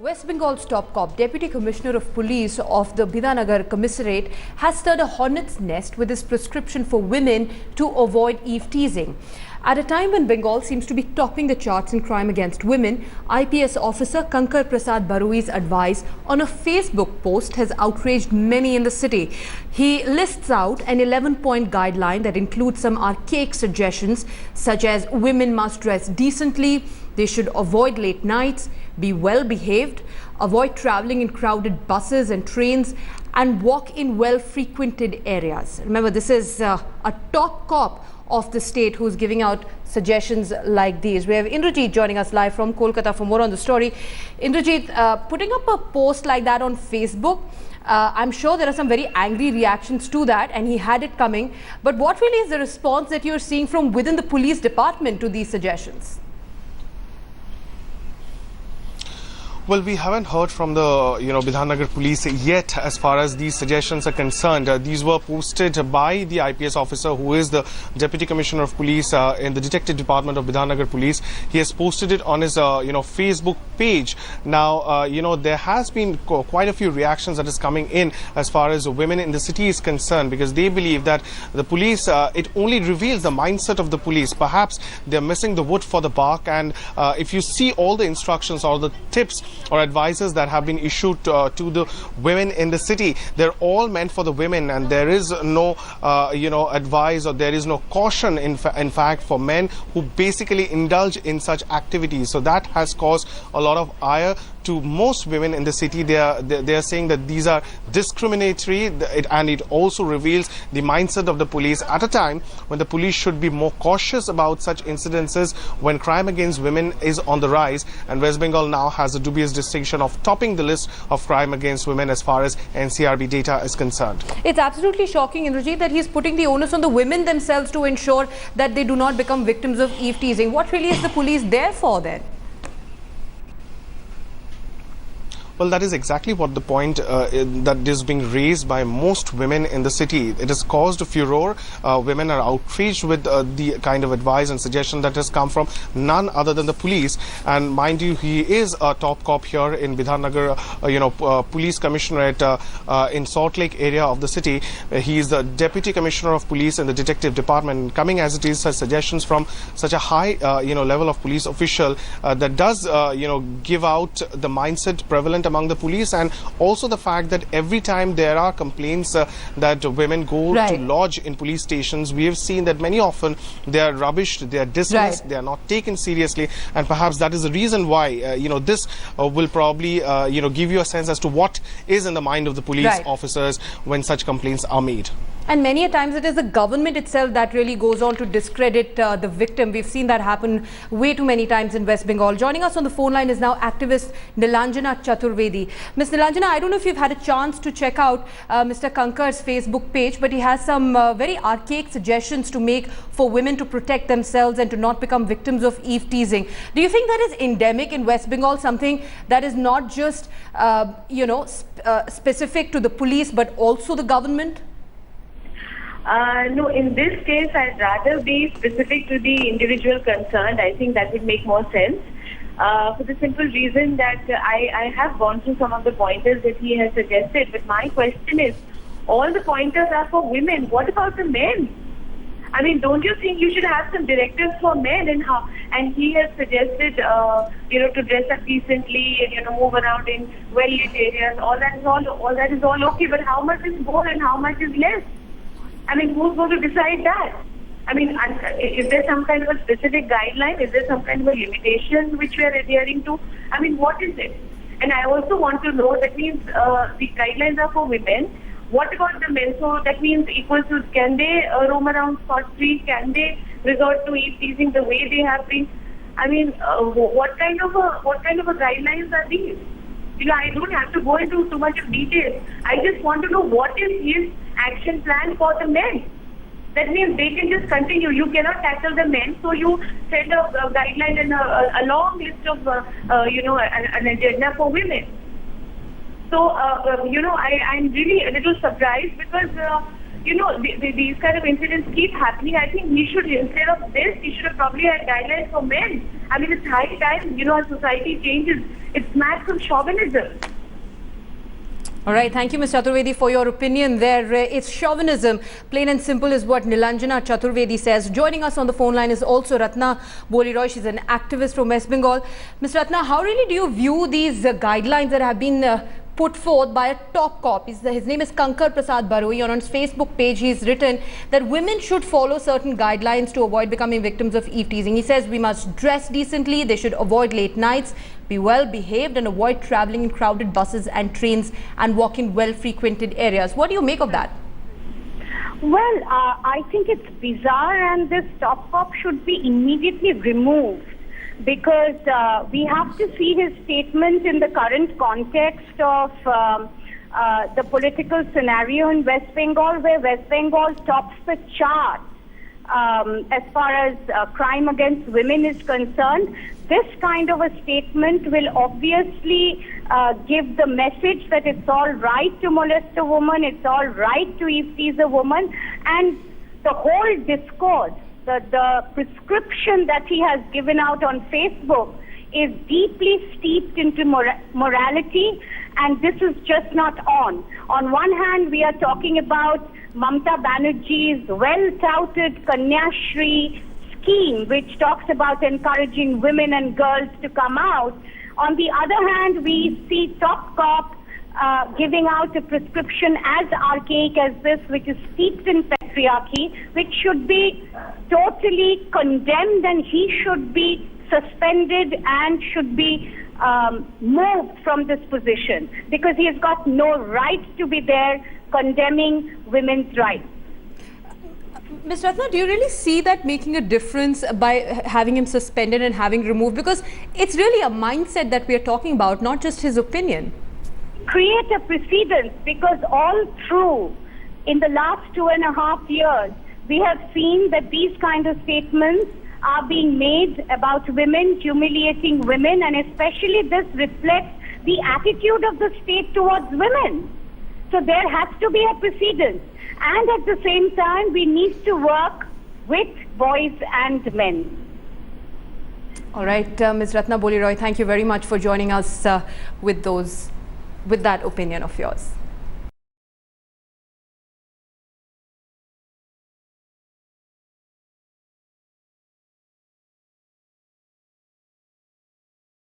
West Bengal's top cop, Deputy Commissioner of Police of the Binanagar Commissariat, has stirred a hornet's nest with his prescription for women to avoid eve-teasing. At a time when Bengal seems to be topping the charts in crime against women, IPS officer Kankar Prasad Barui's advice on a Facebook post has outraged many in the city. He lists out an 11-point guideline that includes some archaic suggestions such as women must dress decently, they should avoid late nights, be well behaved, avoid travelling in crowded buses and trains, and walk in well-frequented areas. Remember, this is a top cop of the state who's giving out suggestions like these. We have Indrajit joining us live from Kolkata for more on the story. Indrajit, putting up a post like that on Facebook, I'm sure there are some very angry reactions to that, and he had it coming. But what really is the response that you're seeing from within the police department to these suggestions? Well, we haven't heard from the Binanagar police yet as far as these suggestions are concerned. These were posted by the IPS officer who is the Deputy Commissioner of Police in the Detective Department of Binanagar Police. He has posted it on his Facebook page. Now, there has been quite a few reactions that is coming in as far as women in the city is concerned, because they believe that the police, it only reveals the mindset of the police. Perhaps they're missing the wood for the bark, and if you see all the instructions or the tips or advices that have been issued to the women in the city, they're all meant for the women, and there is no advice, or there is no caution in fact for men who basically indulge in such activities. So that has caused a lot of ire to most women in the city. They are saying that these are discriminatory, and it also reveals the mindset of the police at a time when the police should be more cautious about such incidences when crime against women is on the rise. And West Bengal now has a dubious distinction of topping the list of crime against women as far as NCRB data is concerned. It's absolutely shocking, Indrajit, that he's putting the onus on the women themselves to ensure that they do not become victims of eve-teasing. What really is the police there for then? Well, that is exactly what the point that is being raised by most women in the city. It has caused a furor. Women are outraged with the kind of advice and suggestion that has come from none other than the police. And mind you, he is a top cop here in Binanagar, police commissionerate in Salt Lake area of the city. He is the Deputy Commissioner of Police in the Detective Department. Coming as it is, such suggestions from such a high, level of police official that does, give out the mindset prevalent among the police, and also the fact that every time there are complaints that women go to lodge in police stations, we have seen that many often they are rubbished, they are dismissed, they are not taken seriously, and perhaps that is the reason why this will probably give you a sense as to what is in the mind of the police officers when such complaints are made. And many a times it is the government itself that really goes on to discredit the victim. We've seen that happen way too many times in West Bengal. Joining us on the phone line is now activist Nilanjana Chaturvedi. Ms. Nilanjana, I don't know if you've had a chance to check out Mr. Kankar's Facebook page, but he has some very archaic suggestions to make for women to protect themselves and to not become victims of eve-teasing. Do you think that is endemic in West Bengal, something that is not just, specific to the police, but also the government? No, in this case, I'd rather be specific to the individual concerned. I think that would make more sense. For the simple reason that I have gone through some of the pointers that he has suggested. But my question is, all the pointers are for women. What about the men? I mean, don't you think you should have some directives for men? And he has suggested, to dress up decently and move around in well-lit areas. All that is all okay. But how much is more and how much is less? I mean, who's going to decide that? I mean, is there some kind of a specific guideline? Is there some kind of a limitation which we are adhering to? I mean, what is it? And I also want to know, that means the guidelines are for women. What about the men? So that means equal to, can they roam around scot-free? Can they resort to eve-teasing the way they have been? I mean, what kind of a guidelines are these? I don't have to go into too much of detail. I just want to know what is his action plan for the men. That means they can just continue. You cannot tackle the men, so you send a guideline and a long list of, an agenda for women. So, I'm really a little surprised, because these kind of incidents keep happening. I think he should, instead of this, he should have probably had guidelines for men. I mean, it's high time, our society changes. It's mad from chauvinism. All right, thank you, Ms. Chaturvedi, for your opinion there. It's chauvinism, plain and simple, is what Nilanjana Chaturvedi says. Joining us on the phone line is also Ratna Boliroy. She's an activist from West Bengal. Ms. Ratna, how really do you view these guidelines that have been put forth by a top cop? His name is Kankar Prasad Baroi. On his Facebook page, he's written that women should follow certain guidelines to avoid becoming victims of eve-teasing. He says we must dress decently, they should avoid late nights, be well behaved and avoid traveling in crowded buses and trains and walk in well-frequented areas. What do you make of that? Well, I think it's bizarre, and this top cop should be immediately removed, because we have to see his statement in the current context of the political scenario in West Bengal, where West Bengal tops the chart as far as crime against women is concerned. This kind of a statement will obviously give the message that it's all right to molest a woman, it's all right to eve-tease a woman, and the whole discourse, the prescription that he has given out on Facebook is deeply steeped into morality, and this is just not on. On one hand, we are talking about Mamata Banerjee's well-touted Kanyashri scheme, which talks about encouraging women and girls to come out. On the other hand, we see top cop giving out a prescription as archaic as this, which is steeped in patriarchy, which should be totally condemned, and he should be suspended and should be moved from this position, because he has got no right to be there condemning women's rights. Ms. Ratna, do you really see that making a difference by having him suspended and having removed? Because it's really a mindset that we are talking about, not just his opinion. Create a precedent, because all through in the last 2.5 years, we have seen that these kind of statements are being made about women, humiliating women, and especially this reflects the attitude of the state towards women. So there has to be a precedent. And at the same time, we need to work with boys and men. All right, Ms. Ratna Boliroy, thank you very much for joining us with that opinion of yours.